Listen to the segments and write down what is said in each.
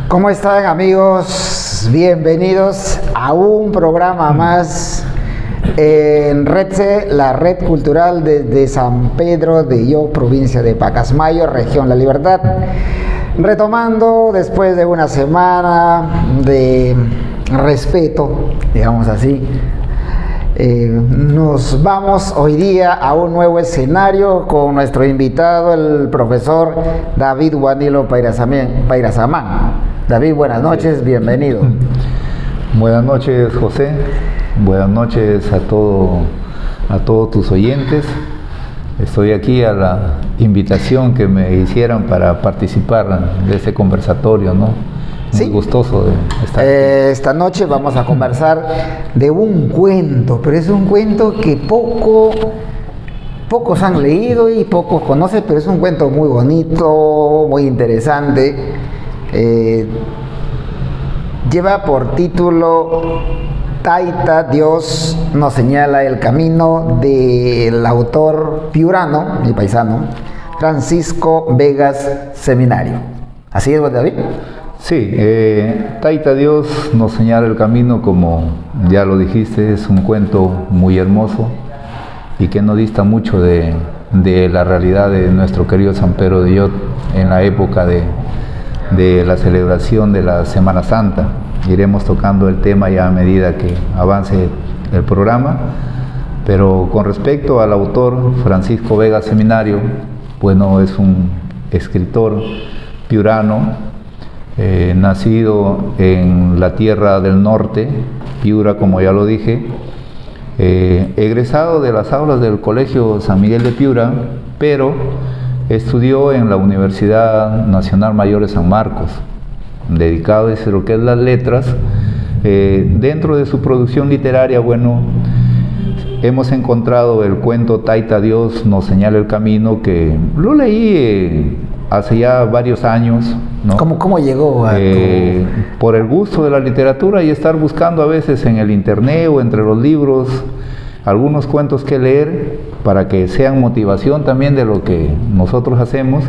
¿Cómo están, amigos? Bienvenidos a un programa más en RedCe, la red cultural desde San Pedro de Io, provincia de Pacasmayo, región La Libertad. Retomando después de una semana de respeto, digamos así, nos vamos hoy día a un nuevo escenario con nuestro invitado, el profesor David Guanilo Payrasamán. David, buenas noches, bienvenido. Buenas noches, José. Buenas noches a todos tus oyentes. Estoy aquí a la invitación que me hicieran para participar de este conversatorio, ¿no? Muy sí, gustoso de estar aquí. Esta noche vamos a conversar de un cuento, pero es un cuento que pocos han leído y pocos conocen, pero es un cuento muy bonito, muy interesante. Lleva por título Taita, Dios nos señala el camino, del autor piurano, mi paisano, Francisco Vegas Seminario. ¿Así es, David? Sí, Taita, Dios nos señala el camino, como ya lo dijiste, es un cuento muy hermoso y que no dista mucho de la realidad de nuestro querido San Pedro de Io en la época de la celebración de la Semana Santa. Iremos tocando el tema ya a medida que avance el programa, pero con respecto al autor Francisco Vegas Seminario, bueno, es un escritor piurano, nacido en la tierra del norte, Piura, como ya lo dije, egresado de las aulas del Colegio San Miguel de Piura, pero estudió en la Universidad Nacional Mayor de San Marcos, dedicado a lo que es las letras. Dentro de su producción literaria, bueno, hemos encontrado el cuento Taita, Dios nos señala el camino, que lo leí hace ya varios años, ¿no? ¿Cómo llegó a por el gusto de la literatura y estar buscando a veces en el internet o entre los libros algunos cuentos que leer para que sean motivación también de lo que nosotros hacemos.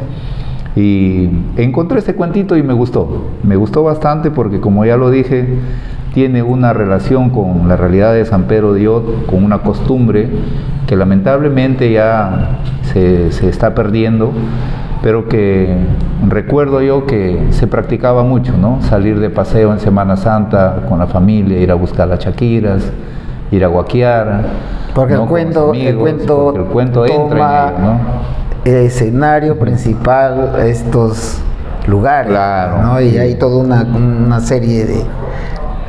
Y encontré este cuentito y me gustó bastante, porque como ya lo dije, tiene una relación con la realidad de San Pedro de Io, con una costumbre que lamentablemente ya se está perdiendo, pero que recuerdo yo que se practicaba mucho, ¿no? Salir de paseo en Semana Santa con la familia, ir a buscar las chaquiras, ir a guaquear, porque ¿no? el cuento entra en ello, ¿no? El escenario principal, estos lugares, claro, ¿no? Y hay toda una serie de,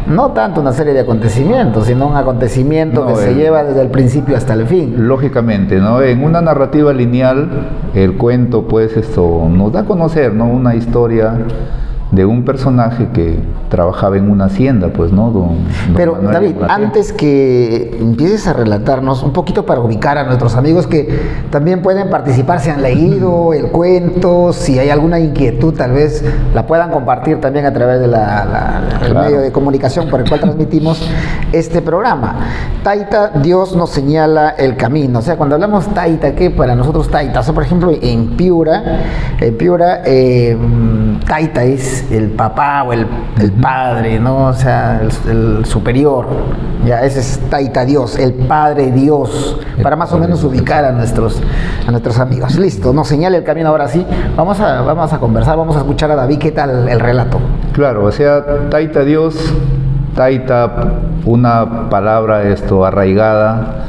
no tanto una serie de acontecimientos, sino un acontecimiento que se lleva desde el principio hasta el fin. Lógicamente, ¿no? En una narrativa lineal, el cuento, pues, esto nos da a conocer, ¿no? Una historia de un personaje que trabajaba en una hacienda, pues, ¿no? Pero, David, antes que empieces a relatarnos un poquito, para ubicar a nuestros amigos que también pueden participar, si han leído el cuento, si hay alguna inquietud, tal vez la puedan compartir también a través de el claro, medio de comunicación por el cual transmitimos este programa. Taita, Dios nos señala el camino. O sea, cuando hablamos Taita, ¿qué para nosotros Taita? O sea, por ejemplo, en Piura, Taita es el papá o el padre, ¿no? O sea, el superior. Ya, ese es Taita, Dios, el Padre Dios, para más o menos ubicar a nuestros amigos. Listo, nos señala el camino. Ahora sí, vamos a conversar, vamos a escuchar a David. ¿Qué tal el relato? Claro, o sea, Taita, Dios, Taita, una palabra arraigada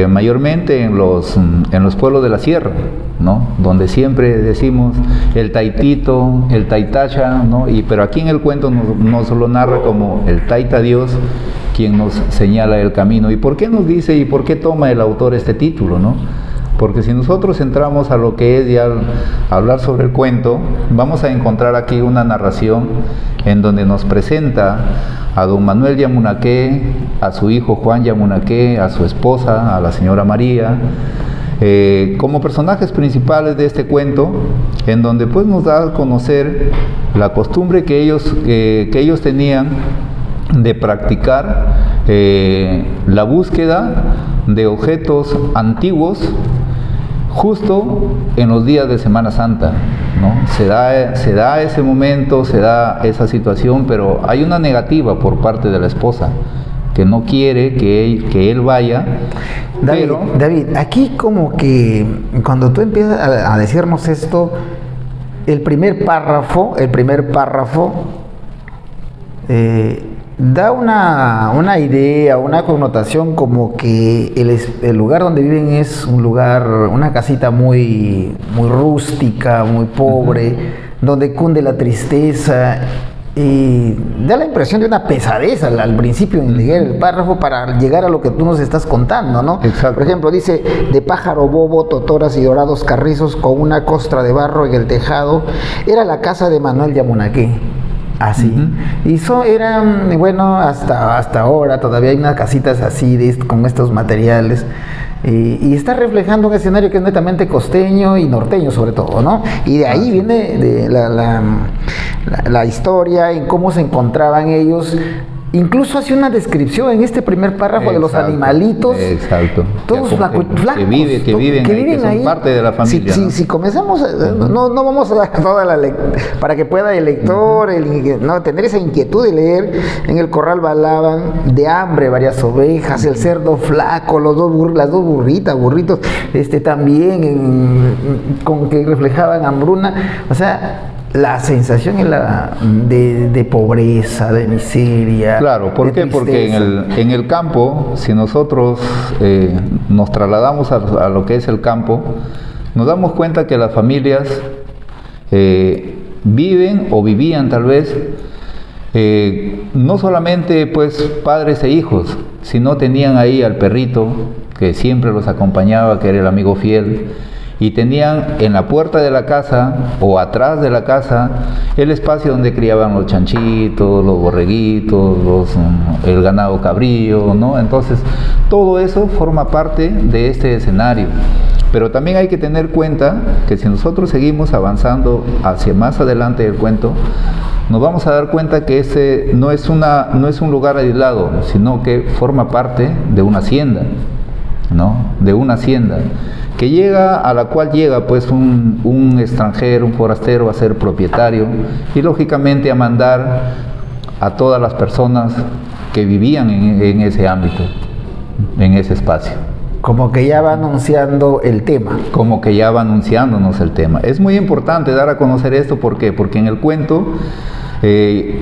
mayormente en los pueblos de la sierra, ¿no? Donde siempre decimos el taitito, el taitacha, ¿no? Pero aquí en el cuento nos lo narra como el Taita, Dios, quien nos señala el camino. ¿Y por qué nos dice y por qué toma el autor este título, no? Porque si nosotros entramos a lo que es ya hablar sobre el cuento, vamos a encontrar aquí una narración en donde nos presenta a don Manuel Yamunaqué, a su hijo Juan Yamunaqué, a su esposa, a la señora María, como personajes principales de este cuento, en donde pues nos da a conocer la costumbre que ellos tenían de practicar la búsqueda de objetos antiguos justo en los días de Semana Santa, ¿no? Se da ese momento, se da esa situación, pero hay una negativa por parte de la esposa, que no quiere que él vaya. David, aquí como que cuando tú empiezas a decirnos esto, el primer párrafo da una idea, una connotación como que el lugar donde viven es un lugar, una casita muy rústica, muy pobre, donde cunde la tristeza, y da la impresión de una pesadez al principio en leer el párrafo para llegar a lo que tú nos estás contando, ¿no? Exacto. Por ejemplo, dice: de pájaro bobo, totoras y dorados carrizos, con una costra de barro en el tejado, era la casa de Manuel Yamunaqué. Así. Y eso eran, bueno, hasta ahora todavía hay unas casitas así con estos materiales. Y está reflejando un escenario que es netamente costeño y norteño sobre todo, ¿no? Y de ahí viene la historia en cómo se encontraban ellos. Incluso hace una descripción en este primer párrafo de los animalitos. Exacto. Todos flacos. Que viven ahí, son parte de la familia. Si comenzamos, no vamos a dar toda la para que pueda el lector tener esa inquietud de leer. En el corral balaban de hambre varias ovejas, el cerdo flaco, las dos burritos, también con que reflejaban hambruna. O sea, la sensación de pobreza, de miseria. Claro, ¿por qué? Porque en el campo, si nosotros nos trasladamos a lo que es el campo, nos damos cuenta que las familias viven o vivían tal vez no solamente pues padres e hijos, sino tenían ahí al perrito que siempre los acompañaba, que era el amigo fiel. Y tenían en la puerta de la casa o atrás de la casa el espacio donde criaban los chanchitos, los borreguitos, el ganado cabrío, ¿no? Entonces, todo eso forma parte de este escenario. Pero también hay que tener cuenta que si nosotros seguimos avanzando hacia más adelante del cuento, nos vamos a dar cuenta que ese no es un lugar aislado, sino que forma parte de una hacienda, ¿no? De una hacienda a la cual llega pues un extranjero, un forastero a ser propietario y lógicamente a mandar a todas las personas que vivían en ese ámbito, en ese espacio. Como que ya va anunciando el tema. Como que ya va anunciándonos el tema. Es muy importante dar a conocer esto, ¿por qué? Porque en el cuento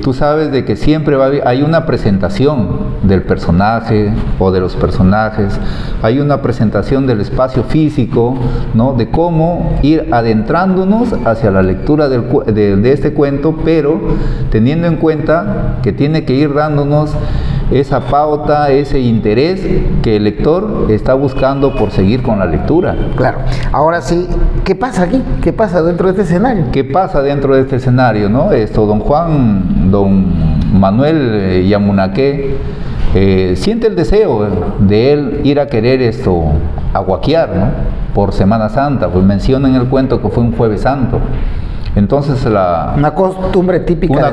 tú sabes de que siempre hay una presentación del personaje o de los personajes, hay una presentación del espacio físico, ¿no? De cómo ir adentrándonos hacia la lectura de este cuento, pero teniendo en cuenta que tiene que ir dándonos esa pauta, ese interés que el lector está buscando por seguir con la lectura. Claro. Ahora sí, ¿qué pasa aquí? ¿Qué pasa dentro de este escenario? ¿Qué pasa dentro de este escenario, no? Don Manuel Yamunaqué siente el deseo de él ir a querer aguaquear, ¿no? Por Semana Santa, pues menciona en el cuento que fue un Jueves Santo. Entonces una costumbre típica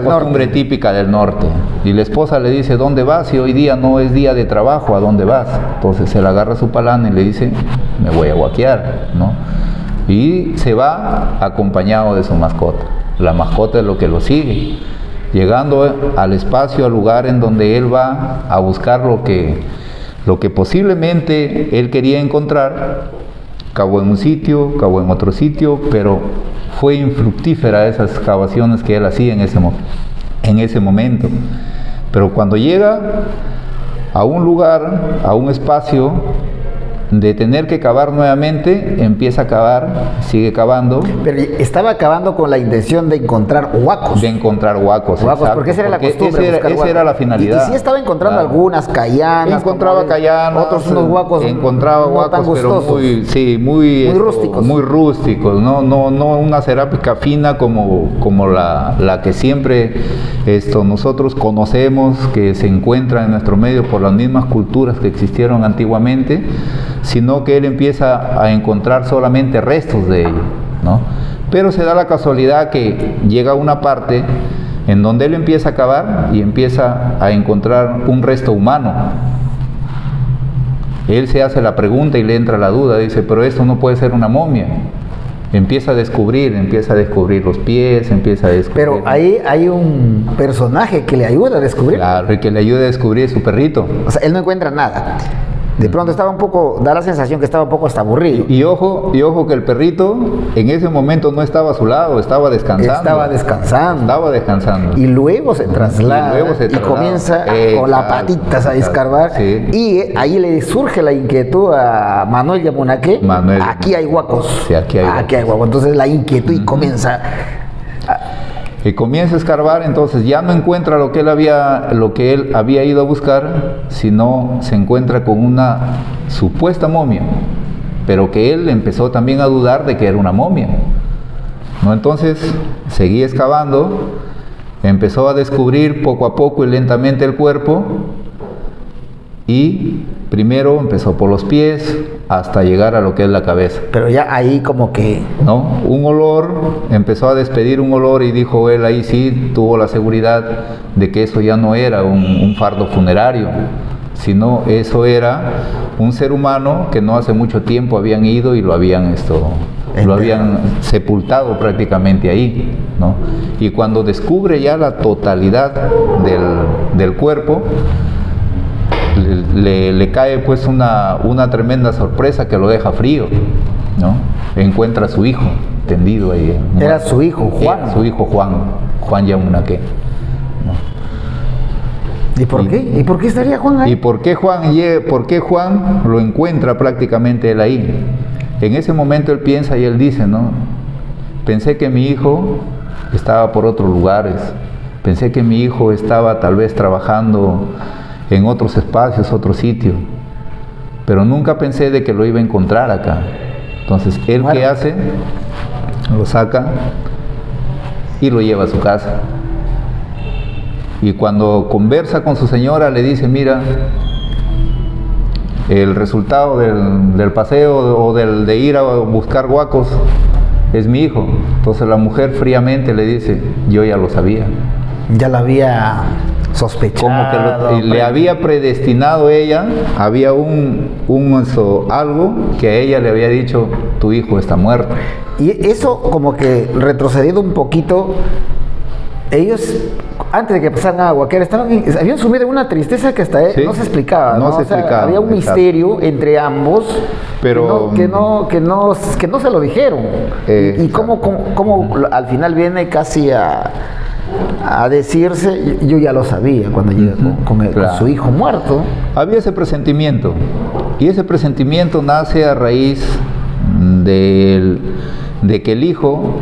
del norte. Y la esposa le dice: ¿dónde vas? Si hoy día no es día de trabajo, ¿a dónde vas? Entonces se le agarra su palana y le dice: me voy a guaquear, ¿no? Y se va acompañado de su mascota. La mascota es lo que lo sigue. Llegando al espacio, al lugar en donde él va a buscar lo que posiblemente él quería encontrar, cavó en un sitio, cavó en otro sitio, pero fue infructífera esas excavaciones que él hacía en ese momento. Pero cuando llega a un lugar, a un espacio, de tener que cavar nuevamente, empieza a cavar, sigue cavando. Pero estaba cavando con la intención de encontrar huacos. Huacos, porque esa era la costumbre. Esa era la finalidad. Y sí estaba encontrando algunas callanas. Encontraba callanas. Otros unos huacos. Encontraba huacos, pero muy rústicos. Muy rústicos, no una cerámica fina como la que siempre nosotros conocemos, que se encuentra en nuestro medio por las mismas culturas que existieron antiguamente, sino que él empieza a encontrar solamente restos de ello, ¿no? Pero se da la casualidad que llega a una parte en donde él empieza a cavar y empieza a encontrar un resto humano. él se hace la pregunta y le entra la duda, dice, pero esto no puede ser una momia. Empieza a descubrir los pies, empieza a descubrir... Pero ahí hay un personaje que le ayuda a descubrir. Claro, y que le ayuda a descubrir es su perrito. O sea, él no encuentra nada. De pronto estaba un poco, da la sensación que estaba un poco hasta aburrido. Y ojo que el perrito en ese momento no estaba a su lado, estaba descansando. Estaba descansando. Y luego se traslada, y comienza con las patitas a escarbar. Sí. Y ahí le surge la inquietud a Manuel Yamunaque. Aquí hay huacos. Sí, aquí hay huacos. Entonces la inquietud y comienza... Y comienza a escarbar, entonces ya no encuentra lo que él había ido a buscar, sino se encuentra con una supuesta momia, pero que él empezó también a dudar de que era una momia, ¿no? Entonces seguía excavando, empezó a descubrir poco a poco y lentamente el cuerpo, y primero empezó por los pies hasta llegar a lo que es la cabeza. Pero ya ahí como que... ¿No? Un olor, empezó a despedir un olor y dijo él, ahí sí tuvo la seguridad de que eso ya no era un fardo funerario, sino eso era un ser humano que no hace mucho tiempo habían ido y lo habían sepultado prácticamente ahí, ¿no? Y cuando descubre ya la totalidad del cuerpo, le cae pues una tremenda sorpresa que lo deja frío, ¿no? Encuentra a su hijo tendido ahí. Era su hijo, Juan. Era su hijo Juan Yamunaque, ¿no? ¿Y por qué? ¿Y por qué estaría Juan ahí? ¿Y por qué Juan lo encuentra prácticamente él ahí? En ese momento él piensa y él dice, ¿no? Pensé que mi hijo estaba por otros lugares, pensé que mi hijo estaba tal vez trabajando en otros espacios, otro sitio, pero nunca pensé de que lo iba a encontrar acá. Entonces, él ¿qué hace? Lo saca y lo lleva a su casa. Y cuando conversa con su señora, le dice, mira, el resultado del paseo o de ir a buscar huacos es mi hijo. Entonces la mujer fríamente le dice, yo ya lo sabía. Ya lo había sospechado. Como que le había predestinado ella, había algo que a ella le había dicho, tu hijo está muerto. Y eso como que retrocediendo un poquito, ellos antes de que pasaran a Guaquera habían sumido en una tristeza que hasta no se explicaba, ¿no? Había un misterio entre ambos, pero que no se lo dijeron. Y cómo al final viene casi a decirse, yo ya lo sabía cuando llega con su hijo muerto. Había ese presentimiento, y ese presentimiento nace a raíz de que el hijo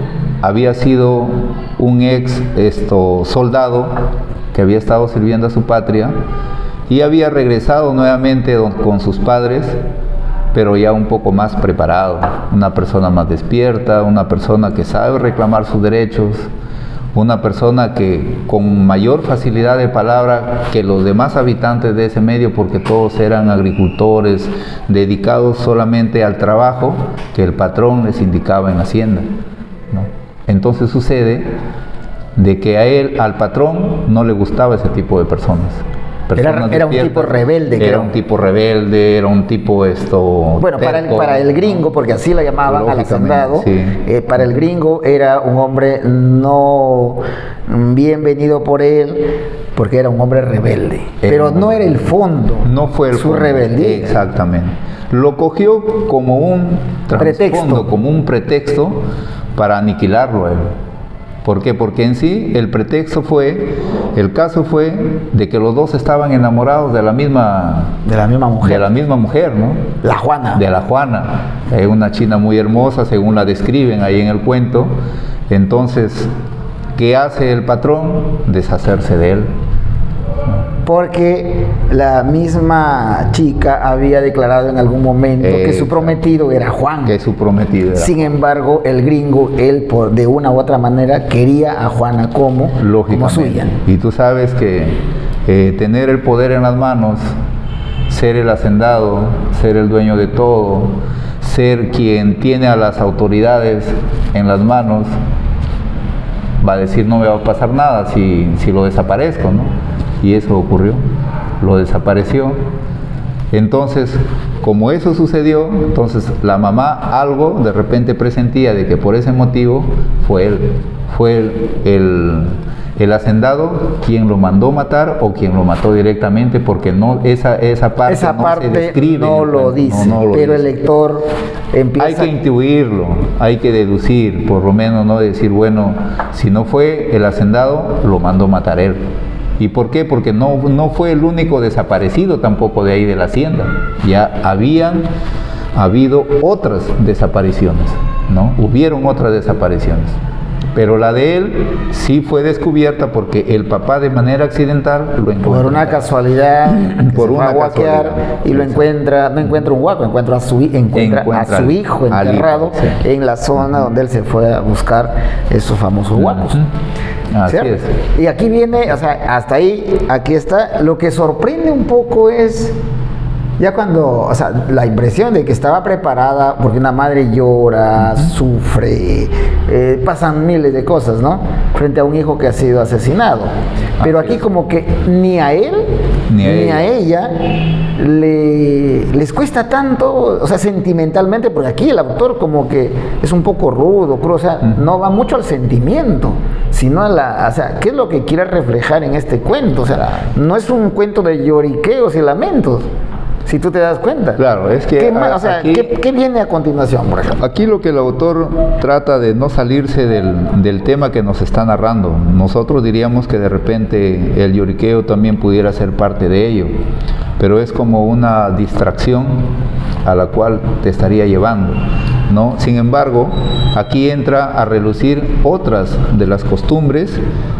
había sido un ex soldado que había estado sirviendo a su patria y había regresado nuevamente con sus padres, pero ya un poco más preparado, una persona más despierta, una persona que sabe reclamar sus derechos, una persona que con mayor facilidad de palabra que los demás habitantes de ese medio, porque todos eran agricultores dedicados solamente al trabajo que el patrón les indicaba en Hacienda, ¿no? Entonces sucede de que al patrón no le gustaba ese tipo de personas. Era un tipo rebelde. Era un tipo rebelde, era un tipo Bueno, para el gringo, porque así lo llamaban al hacendado, sí. Para el gringo era un hombre no bienvenido por él, porque era un hombre rebelde. Pero no era el fondo. No fue su rebeldía. Exactamente. Lo cogió como un trasfondo, como un pretexto para aniquilarlo a él. ¿Por qué? Porque en sí el caso fue de que los dos estaban enamorados de la misma mujer, ¿no? La Juana. De la Juana, una china muy hermosa, según la describen ahí en el cuento. Entonces, ¿qué hace el patrón? Deshacerse de él. Porque la misma chica había declarado en algún momento que su prometido era Juan. Sin embargo, el gringo, él de una u otra manera quería a Juana como suya. Y tú sabes que tener el poder en las manos, ser el hacendado, ser el dueño de todo, ser quien tiene a las autoridades en las manos, va a decir no me va a pasar nada si lo desaparezco, ¿no? Y eso ocurrió, lo desapareció. Entonces, como eso sucedió, entonces la mamá algo de repente presentía de que por ese motivo fue el hacendado quien lo mandó matar o quien lo mató directamente, porque no esa parte no se describe, no lo dice, pero el lector empieza... Hay que intuirlo, hay que deducir, por lo menos, no decir, bueno, si no fue el hacendado, lo mandó matar él. ¿Y por qué? Porque no fue el único desaparecido tampoco de ahí de la hacienda. Ya habían habido otras desapariciones, ¿no? Hubieron otras desapariciones. Pero la de él sí fue descubierta porque el papá de manera accidental lo encontró. Por una casualidad, por una casualidad. Y lo encuentra, no encuentra un huaco, encuentra a su hijo enterrado en la zona donde él se fue a buscar esos famosos huacos. Así es. Y aquí viene, o sea, hasta ahí, aquí está. Lo que sorprende un poco es ya cuando, o sea, la impresión de que estaba preparada, porque una madre llora, sufre, pasan miles de cosas, ¿no? Frente a un hijo que ha sido asesinado. Pero aquí como que ni a él ni a ella les cuesta tanto, o sea, sentimentalmente, porque aquí el autor como que es un poco rudo, crudo, o sea, no va mucho al sentimiento, sino a o sea, ¿qué es lo que quiere reflejar en este cuento? O sea, no es un cuento de lloriqueos y lamentos, si tú te das cuenta. Claro, es que... ¿Qué viene a continuación, por ejemplo? Aquí lo que el autor trata de no salirse del tema que nos está narrando. Nosotros diríamos que de repente el lloriqueo también pudiera ser parte de ello, pero es como una distracción a la cual te estaría llevando, ¿no? Sin embargo, aquí entra a relucir otras de las costumbres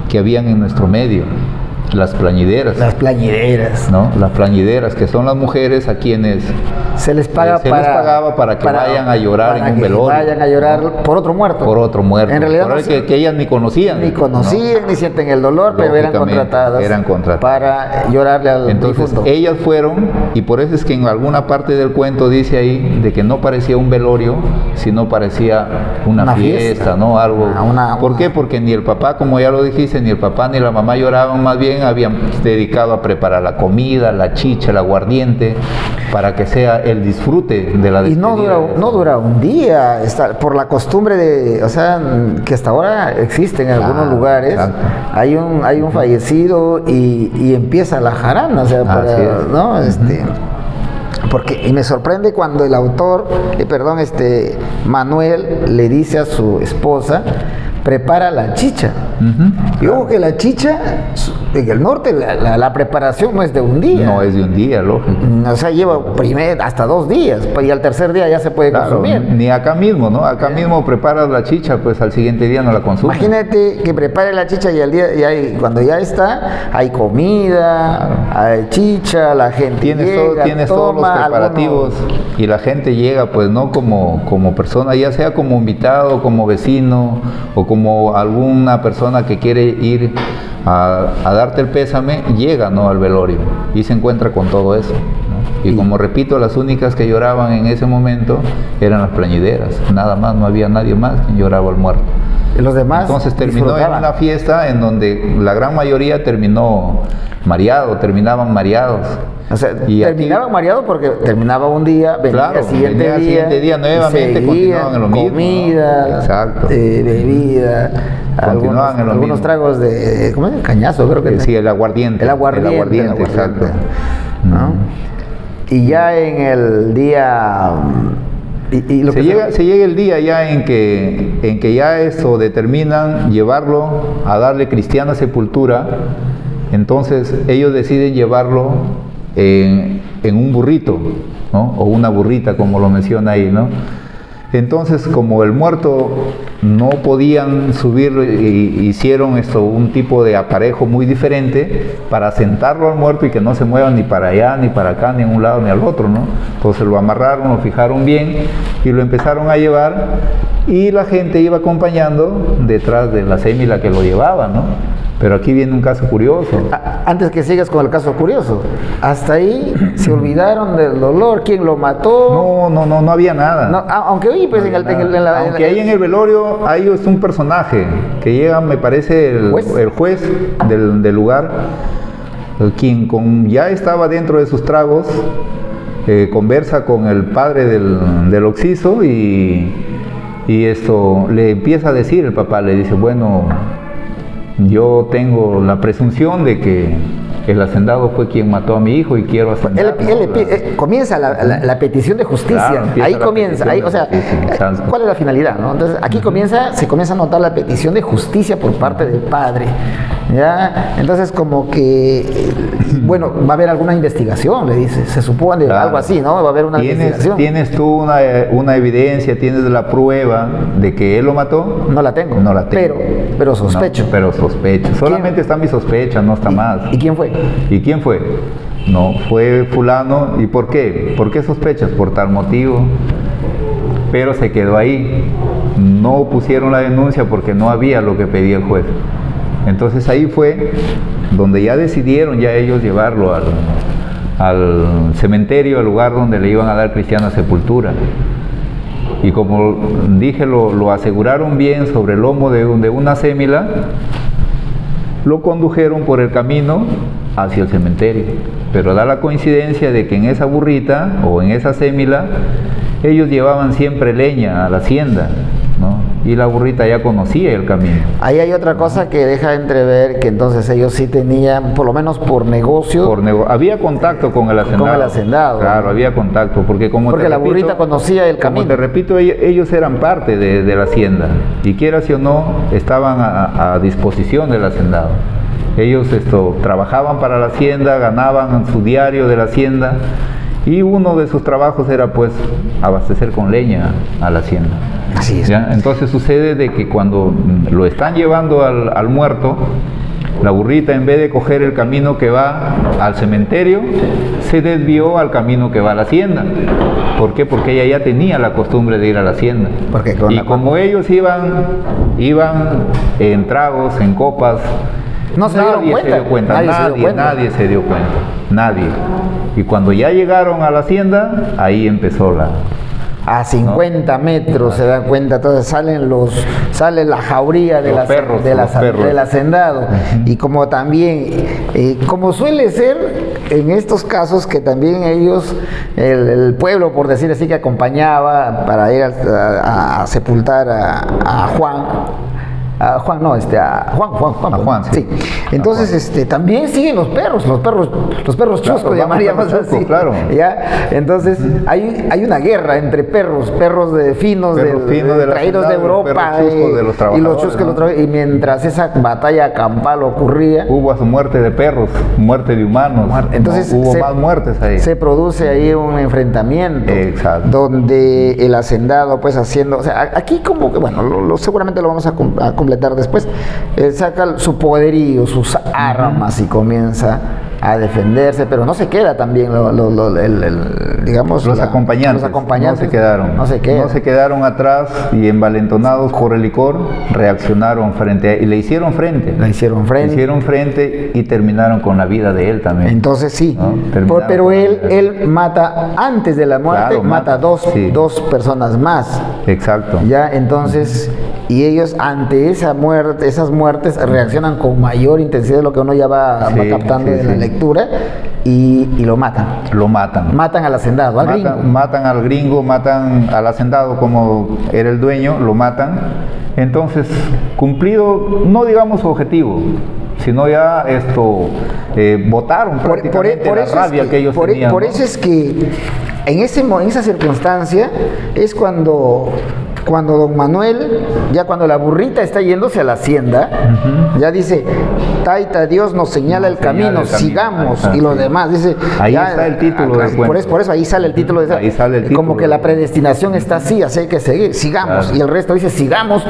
que habían en nuestro medio. Las plañideras. Las plañideras. ¿No? Las plañideras, que son las mujeres a quienes se les pagaba para que vayan a llorar en un velorio. Vayan a llorar por otro muerto. Por otro muerto. En realidad que ellas ni conocían. Ni conocían, ¿no? Ni sienten el dolor, pero eran contratadas. Para llorarle al Entonces, difunto. Ellas fueron, y por eso es que en alguna parte del cuento dice ahí de que no parecía un velorio, sino parecía una fiesta, ¿no? Algo. ¿Por qué? Porque ni el papá, como ya lo dijiste, ni el papá ni la mamá lloraban, más bien habían dedicado a preparar la comida, la chicha, el aguardiente, para que sea el disfrute de la despedida. Y no dura un día, por la costumbre de, o sea, que hasta ahora existe en algunos lugares, hay un fallecido y empieza la jarana, o sea, ¿no? Porque, y me sorprende cuando el autor, Manuel le dice a su esposa, prepara la chicha. Y ojo que la chicha, en el norte, la preparación no es de un día. No es de un día, lógico. O sea, lleva hasta 2 días, y al tercer día ya se puede consumir. Ni acá mismo, ¿no? Acá mismo preparas la chicha, pues al siguiente día no la consumes. Imagínate que prepare la chicha y al día, cuando ya está, hay comida, hay chicha, la gente tienes todos los preparativos y la gente llega, pues, no como persona, ya sea como invitado, como vecino o como alguna persona que quiere ir a darte el pésame, llega, ¿no?, al velorio y se encuentra con todo eso, ¿no? Y como repito, las únicas que lloraban en ese momento eran las plañideras, nada más, no había nadie más que lloraba al muerto. Y los demás entonces terminó en una fiesta en donde la gran mayoría terminaban mareados. O sea, terminaban mareados porque terminaba un día, venía el siguiente día nuevamente, continuaban en lo mismo. Comida, exacto. Bebida, algunos tragos de, ¿cómo es? Cañazo, creo que sí, el aguardiente. El aguardiente, exacto. ¿No? Y ya en el día... Se llega el día ya en que ya eso determinan llevarlo a darle cristiana sepultura. Entonces ellos deciden llevarlo en un burrito, ¿no? O una burrita, como lo menciona ahí, ¿no? Entonces, como el muerto no podían subirlo, hicieron un tipo de aparejo muy diferente para sentarlo al muerto y que no se mueva ni para allá, ni para acá, ni a un lado, ni al otro, ¿no? Entonces lo amarraron, lo fijaron bien y lo empezaron a llevar, y la gente iba acompañando detrás de la sémila que lo llevaba, ¿no? Pero aquí viene un caso curioso. Antes que sigas con el caso curioso, hasta ahí se olvidaron del dolor, quién lo mató. No había nada. No, aunque oye, pues aunque ahí en el velorio hay un personaje que llega, me parece, el juez del lugar, quien ya estaba dentro de sus tragos, conversa con el padre del occiso y esto le empieza a decir, el papá le dice, bueno, yo tengo la presunción de que el hacendado fue quien mató a mi hijo y quiero hacendar. Comienza la petición de justicia. Claro, ahí comienza. Ahí, o sea, ¿cuál es la finalidad, no? Entonces, aquí se comienza a notar la petición de justicia por parte del padre. ¿Ya? Entonces, como que, bueno, va a haber alguna investigación, le dice, se supone, claro, algo así, ¿no? Va a haber una investigación. ¿Tienes tú una evidencia, tienes la prueba de que él lo mató? No la tengo. No la tengo. Pero sospecho. No, pero sospecho. Solamente está mi sospecha, no está más. ¿Y quién fue? ¿Y quién fue? No, fue fulano. ¿Y por qué? ¿Por qué sospechas? Por tal motivo. Pero se quedó ahí. No pusieron la denuncia porque no había lo que pedía el juez. Entonces ahí fue donde ya decidieron ya ellos llevarlo al cementerio, al lugar donde le iban a dar cristiana sepultura. Y como dije, lo aseguraron bien sobre el lomo de una sémila, lo condujeron por el camino hacia el cementerio. Pero da la coincidencia de que en esa burrita o en esa sémila ellos llevaban siempre leña a la hacienda, ¿no? Y la burrita ya conocía el camino. Ahí hay otra cosa que deja entrever que entonces ellos sí tenían, por lo menos por negocio. Había contacto con el hacendado. Con el hacendado. Claro, ¿no? Había contacto, porque la burrita conocía el camino. Como te repito, ellos eran parte de la hacienda, y quieras o no, estaban a disposición del hacendado. Ellos trabajaban para la hacienda, ganaban su diario de la hacienda, y uno de sus trabajos era pues abastecer con leña a la hacienda. Así es. ¿Ya? Entonces sucede de que cuando lo están llevando al muerto, la burrita, en vez de coger el camino que va al cementerio, se desvió al camino que va a la hacienda. ¿Por qué? Porque ella ya tenía la costumbre de ir a la hacienda. Como ellos iban en tragos, en copas, nadie se dio cuenta. Nadie se dio cuenta. Nadie. Y cuando ya llegaron a la hacienda, ahí empezó a 50 metros, se dan cuenta, entonces sale la jauría del hacendado. Y como también, como suele ser en estos casos, que también ellos, el pueblo, por decir así, que acompañaba para ir a sepultar a Juan. A Juan, sí. Entonces, también siguen los perros chuscos, claro, llamaríamos así. Claro. ¿Ya? Entonces, hay una guerra entre perros finos traídos de Europa, y los chuscos, ¿no? Y mientras esa batalla campal ocurría, hubo a su muerte de perros, muerte de humanos. Entonces, hubo más muertes ahí. Se produce ahí un enfrentamiento. Exacto. Donde el hacendado, pues haciendo, o sea, aquí como que, bueno, seguramente lo vamos a completar después, saca su poderío, sus armas, y comienza a defenderse, pero no se queda también los acompañantes no se quedaron atrás, y envalentonados por el licor reaccionaron y le hicieron frente y terminaron con la vida de él también. Entonces sí, ¿no? Pero él mata antes de la muerte, claro, mata dos personas más. Exacto. Ya, entonces, y ellos ante esas muertes reaccionan con mayor intensidad de lo que uno ya va captando de la lectura, y lo matan. Matan al hacendado, al gringo. Matan al gringo, matan al hacendado, como era el dueño, lo matan. Entonces, cumplido, no digamos su objetivo, sino ya votaron prácticamente la rabia que ellos tenían. Por eso es que en esa circunstancia es cuando don Manuel, ya cuando la burrita está yéndose a la hacienda, ya dice, Taita, Dios nos señala el camino, sigamos, y los demás, dice, ahí está el título del cuento. Por eso ahí sale el título, como que la predestinación está así hay que seguir, sigamos, claro. Y el resto dice, sigamos,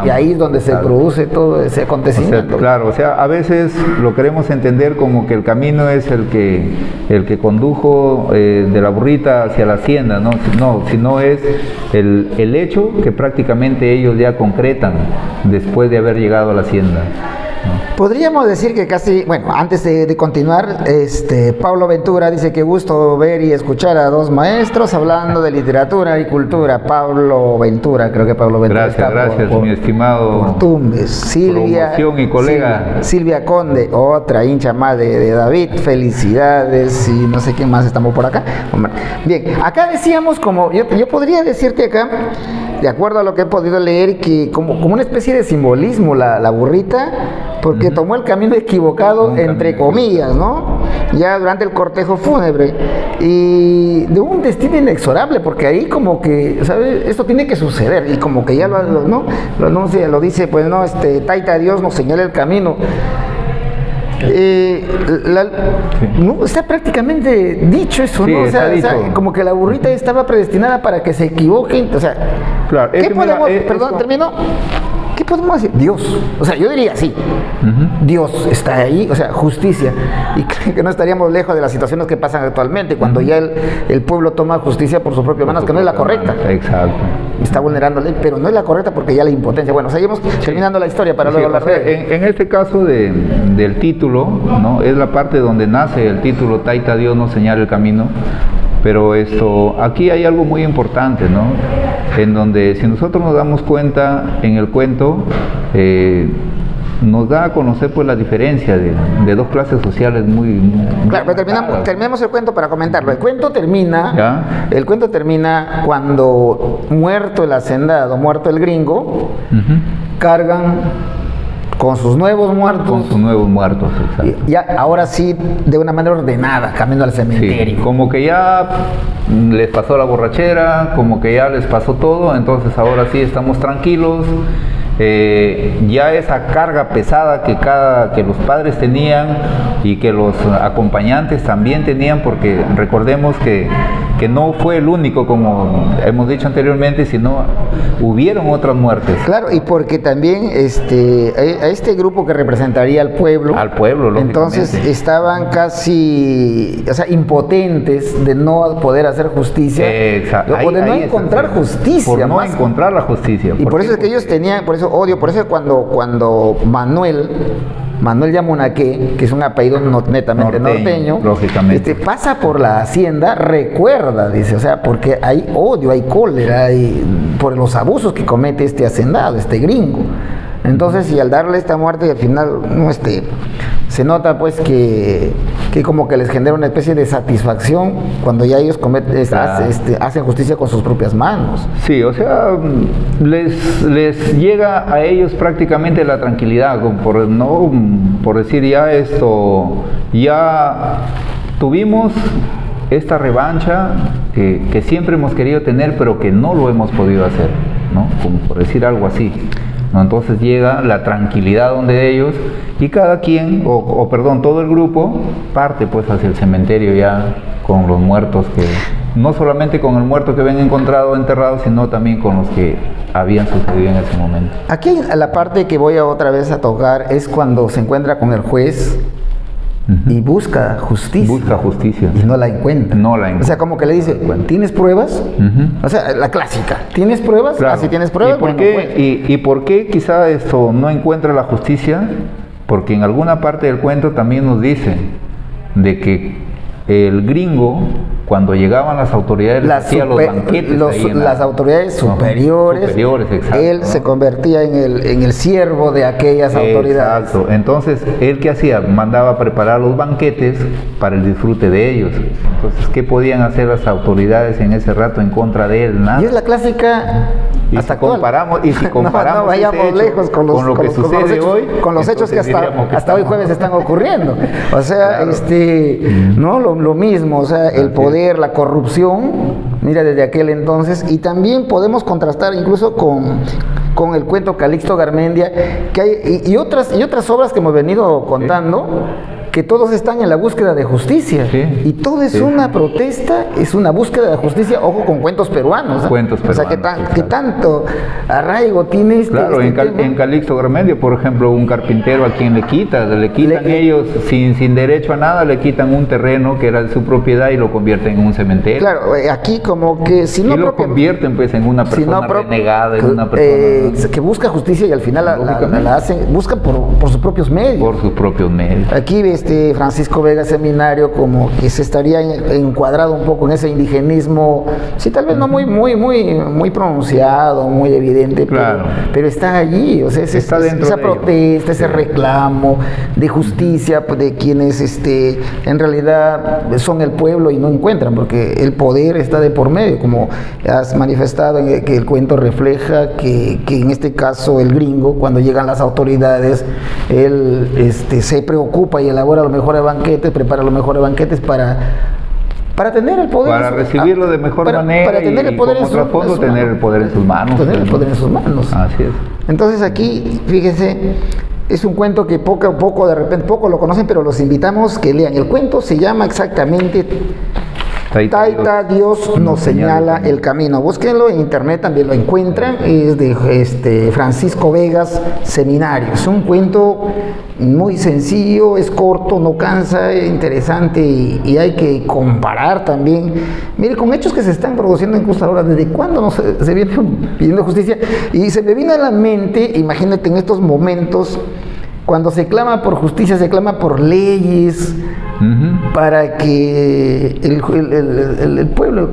y ahí es donde se produce todo ese acontecimiento. O sea, a veces lo queremos entender como que el camino es el que condujo de la burrita hacia la hacienda, no, sino es el hecho que prácticamente ellos ya concretan después de haber llegado a la hacienda, ¿no? Podríamos decir que casi, bueno, antes de continuar, Pablo Ventura dice que gusto ver y escuchar a dos maestros hablando de literatura y cultura. Pablo Ventura, creo que Pablo Ventura. Gracias, mi estimado. Por Tumbes. Silvia. Promoción y colega. Silvia Conde, otra hincha más de David. Felicidades y no sé quién más estamos por acá. Bien, acá decíamos como, yo podría decirte acá, de acuerdo a lo que he podido leer, que como una especie de simbolismo la burrita, porque tomó el camino equivocado, entre comillas, ¿no? Ya durante el cortejo fúnebre, y de un destino inexorable, porque ahí como que, ¿sabes? Esto tiene que suceder, y como que ya lo anuncia, lo dice, pues no, Taita Dios nos señala el camino. No, está prácticamente dicho eso, sí, ¿no? O sea, como que la burrita estaba predestinada para que se equivoquen, o sea, claro, ¿qué podemos, perdón, termino? ¿Qué podemos decir? Dios, o sea, yo diría sí, Dios está ahí, o sea, justicia, y creo que no estaríamos lejos de las situaciones que pasan actualmente, cuando ya el pueblo toma justicia por sus propias manos, que no es la correcta. Exacto. Está vulnerando la ley, pero no es la correcta porque ya la impotencia. Bueno, seguimos terminando la historia para luego hablar de... En este caso del título, ¿no? Es la parte donde nace el título, Taita Dios nos señala el camino, pero aquí hay algo muy importante, ¿no? En donde si nosotros nos damos cuenta en el cuento, nos da a conocer pues la diferencia de dos clases sociales muy claro, pero terminamos el cuento para comentarlo. El cuento termina cuando muerto el hacendado, muerto el gringo, cargan con sus nuevos muertos. Con sus nuevos muertos, exacto. Y ya, ahora sí, de una manera ordenada, camino al cementerio. Sí, como que ya les pasó la borrachera, como que ya les pasó todo, entonces ahora sí estamos tranquilos. Ya esa carga pesada que los padres tenían y que los acompañantes también tenían, porque recordemos que no fue el único, como hemos dicho anteriormente, sino hubieron otras muertes. Claro, y porque también a este grupo que representaría al pueblo, entonces estaban casi, o sea, impotentes de no poder hacer justicia, o de no encontrar justicia, por no encontrar la justicia. Y por eso es que ellos tenían, por eso odio, por eso cuando Manuel Yamunaque, que es un apellido netamente norteño, lógicamente, pasa por la hacienda, recuerda, dice, o sea, porque hay odio, hay cólera, por los abusos que comete este hacendado, este gringo. Entonces, y al darle esta muerte, al final, se nota pues que como que les genera una especie de satisfacción cuando ya ellos hacen justicia con sus propias manos. Sí, o sea, les llega a ellos prácticamente la tranquilidad, por decir ya tuvimos esta revancha que siempre hemos querido tener, pero que no lo hemos podido hacer, ¿no? Como por decir algo así. ¿No? Entonces llega la tranquilidad donde ellos, y cada quien, todo el grupo parte pues hacia el cementerio ya con los muertos, que no solamente con el muerto que habían encontrado enterrado, sino también con los que habían sucedido en ese momento. Aquí la parte que voy otra vez a tocar es cuando se encuentra con el juez y busca justicia. Y no la encuentra. O sea, como que le dice, ¿tienes pruebas? O sea, la clásica. ¿Tienes pruebas? Claro. Si tienes pruebas, ¿Y por qué quizá esto no encuentra la justicia? Porque en alguna parte del cuento también nos dice de que el gringo, cuando llegaban las autoridades, hacía los banquetes las autoridades superiores, él se convertía en el siervo de aquellas autoridades. Exacto. Entonces, ¿él qué hacía? Mandaba a preparar los banquetes para el disfrute de ellos. Entonces, ¿qué podían hacer las autoridades en ese rato en contra de él? Nada. Y es la clásica... Y si comparamos no vayamos lejos con lo que sucede hoy, con los hechos que hasta hoy jueves están ocurriendo. O sea, claro. Lo mismo, o sea, el poder, la corrupción, mira, desde aquel entonces, y también podemos contrastar incluso con el cuento Calixto Garmendia, que hay, y otras obras que hemos venido contando, que todos están en la búsqueda de justicia. Sí. Y todo es una protesta, es una búsqueda de justicia, ojo, con cuentos peruanos. Cuentos peruanos. O sea, que tanto arraigo tiene Claro, en Calixto Garmendia, por ejemplo, un carpintero a quien le quitan ellos sin derecho a nada, le quitan un terreno que era de su propiedad y lo convierten en un cementerio. Claro, aquí como que si no... Y lo convierten pues en una persona renegada, en una persona... que busca justicia y al final la hacen, busca por sus propios medios. Por sus propios medios. Aquí Francisco Vega Seminario como que se estaría encuadrado un poco en ese indigenismo, sí, tal vez no muy pronunciado, muy evidente, claro, pero está allí, o sea, esa protesta, ese reclamo de justicia de quienes en realidad son el pueblo y no encuentran, porque el poder está de por medio, como has manifestado, que el cuento refleja que en este caso el gringo, cuando llegan las autoridades, él se preocupa y elabora los mejores banquetes, prepara los mejores banquetes para tener el poder, para recibirlo de mejor manera, para tener el poder, tener el poder en sus manos. Tener el poder en sus manos. Así es. Entonces aquí, fíjense, es un cuento que poco a poco, de repente, poco lo conocen, pero los invitamos que lean. El cuento se llama exactamente Taita Dios nos señala el camino. Búsquenlo en internet, también lo encuentran. Es de Francisco Vegas Seminario. Es un cuento muy sencillo, es corto, no cansa, es interesante y hay que comparar también. Mire, con hechos que se están produciendo incluso ahora, ¿desde cuándo se viene pidiendo justicia? Y se me viene a la mente, imagínate en estos momentos, cuando se clama por justicia, se clama por leyes, para que el pueblo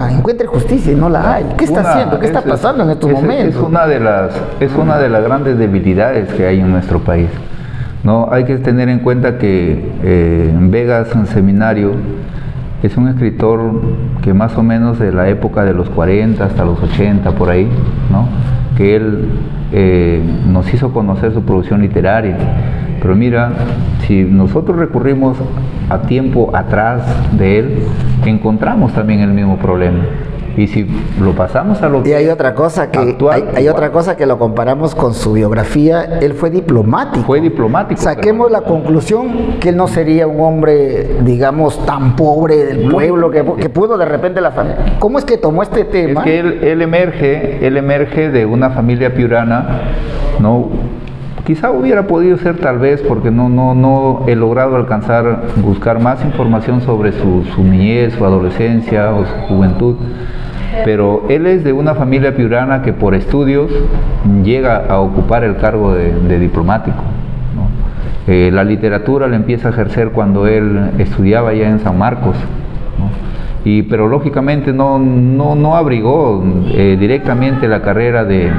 encuentre justicia y no la hay. ¿Qué está haciendo? ¿Qué está pasando en estos momentos? Es una de las grandes debilidades que hay en nuestro país. No, hay que tener en cuenta que Vegas Seminario es un escritor que más o menos de la época de los 40 hasta los 80 por ahí, ¿no? Que él nos hizo conocer su producción literaria. Pero mira, si nosotros recurrimos a tiempo atrás de él, encontramos también el mismo problema. Y si lo pasamos a lo que... Y hay otra cosa que otra cosa que lo comparamos con su biografía. Él fue diplomático. Fue diplomático. Saquemos la conclusión que él no sería un hombre, digamos, tan pobre del pueblo que pudo de repente la familia. ¿Cómo es que tomó este tema? Es que él emerge de una familia piurana, ¿no? Quizá hubiera podido ser tal vez porque no he logrado buscar más información sobre su niñez, su adolescencia o su juventud, pero él es de una familia piurana que por estudios llega a ocupar el cargo de diplomático, ¿no? La literatura la empieza a ejercer cuando él estudiaba ya en San Marcos, ¿no? Pero lógicamente no abrigó directamente la carrera de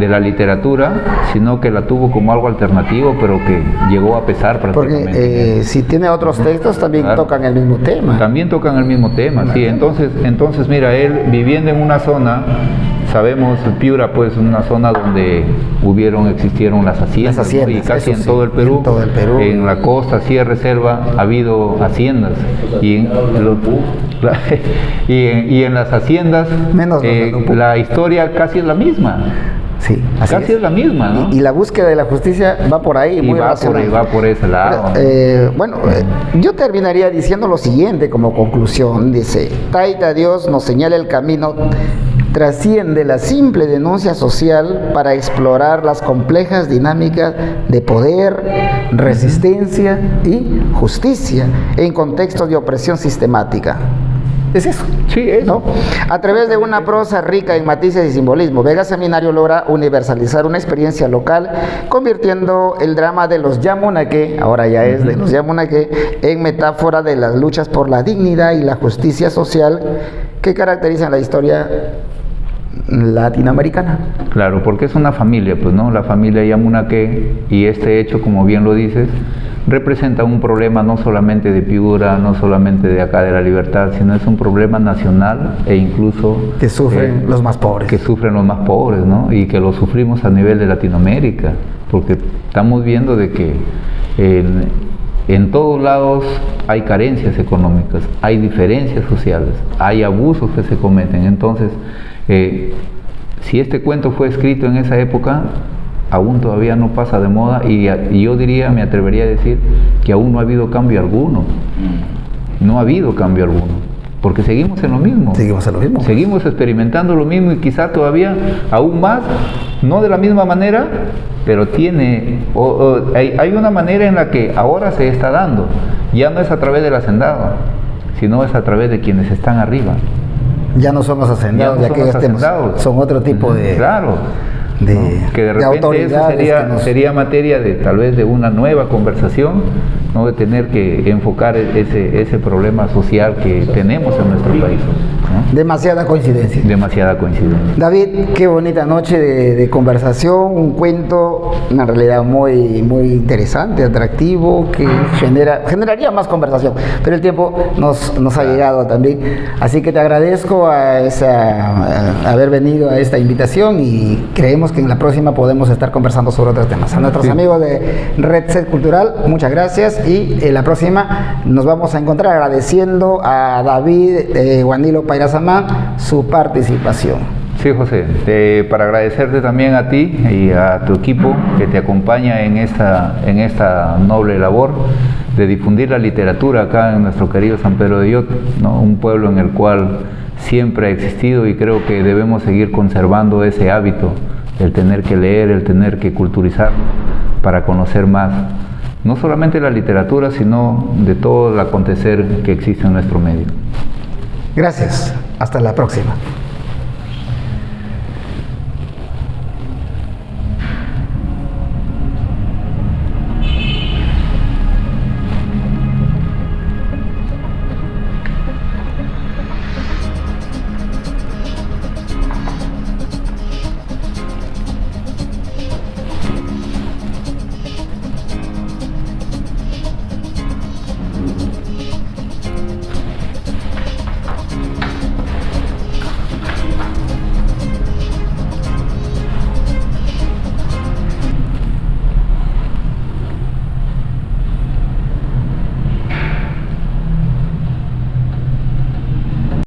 la literatura, sino que la tuvo como algo alternativo, pero que llegó a pesar prácticamente. Porque si tiene otros textos también tocan el mismo tema. También tocan el mismo tema, sí. Entonces mira, él viviendo en una zona, sabemos, Piura pues una zona donde existieron las haciendas, ¿no? Y casi en todo el Perú, en la costa, sierra, selva, ha habido haciendas. Y en las haciendas la historia casi es la misma. Sí, casi es la misma, ¿no? Y la búsqueda de la justicia va por ahí, muy relacionada. Va por ese lado. Yo terminaría diciendo lo siguiente como conclusión. Dice, Taita Dios nos señala el camino, trasciende la simple denuncia social para explorar las complejas dinámicas de poder, resistencia y justicia en contextos de opresión sistemática. Es eso. Sí, eso. ¿No? A través de una prosa rica en matices y simbolismo, Vega Seminario logra universalizar una experiencia local, convirtiendo el drama de los Yamunaque, ahora ya es de los Yamunaque, en metáfora de las luchas por la dignidad y la justicia social que caracterizan la historia latinoamericana. Claro, porque es una familia, pues, ¿no? La familia Yamunaque, y este hecho, como bien lo dices, representa un problema no solamente de Piura, no solamente de acá de La Libertad, sino es un problema nacional e incluso... Que sufren los más pobres. Que sufren los más pobres, ¿no? Y que lo sufrimos a nivel de Latinoamérica, porque estamos viendo de que en todos lados hay carencias económicas, hay diferencias sociales, hay abusos que se cometen. Entonces, si este cuento fue escrito en esa época, aún todavía no pasa de moda y yo diría, me atrevería a decir que aún no ha habido cambio alguno. No ha habido cambio alguno, porque seguimos en lo mismo. Seguimos en lo mismo. Seguimos experimentando lo mismo y quizá todavía aún más, no de la misma manera, pero hay una manera en la que ahora se está dando. Ya no es a través del hacendado, sino es a través de quienes están arriba. Ya no somos hacendados, ya, no somos hacendados. Son otro tipo de... Claro. Que de repente eso sería materia de tal vez de una nueva conversación, ¿no? De tener que enfocar ese problema social que tenemos en nuestro país, ¿no? Demasiada coincidencia. Demasiada coincidencia. David, qué bonita noche de conversación, un cuento, una realidad muy, muy interesante, atractivo, que generaría más conversación, pero el tiempo nos ha llegado también, así que te agradezco haber venido a esta invitación y creemos que en la próxima podemos estar conversando sobre otros temas. A nuestros amigos de Red Set Cultural, muchas gracias y en la próxima nos vamos a encontrar agradeciendo a David Guanilo Pairazamán su participación. Sí, José, para agradecerte también a ti y a tu equipo que te acompaña en esta noble labor de difundir la literatura acá en nuestro querido San Pedro de Illot, ¿no? Un pueblo en el cual siempre ha existido y creo que debemos seguir conservando ese hábito, el tener que leer, el tener que culturizarnos para conocer más, no solamente la literatura, sino de todo el acontecer que existe en nuestro medio. Gracias, hasta la próxima.